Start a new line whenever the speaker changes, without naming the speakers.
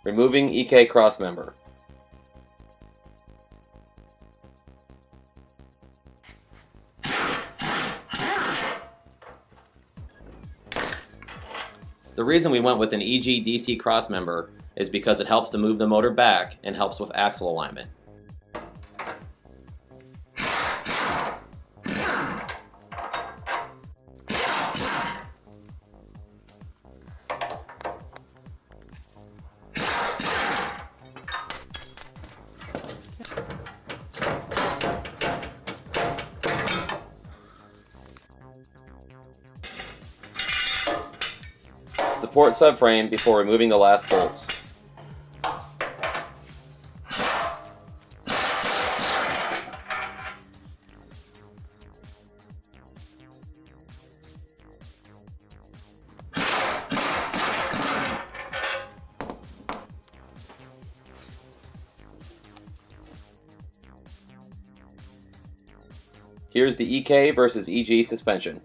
Removing EK crossmember. The reason we went with an EG-DC crossmember is because it helps to move the motor back and helps with axle alignment. Support subframe before removing the last bolts. Here's the EK versus EG suspension.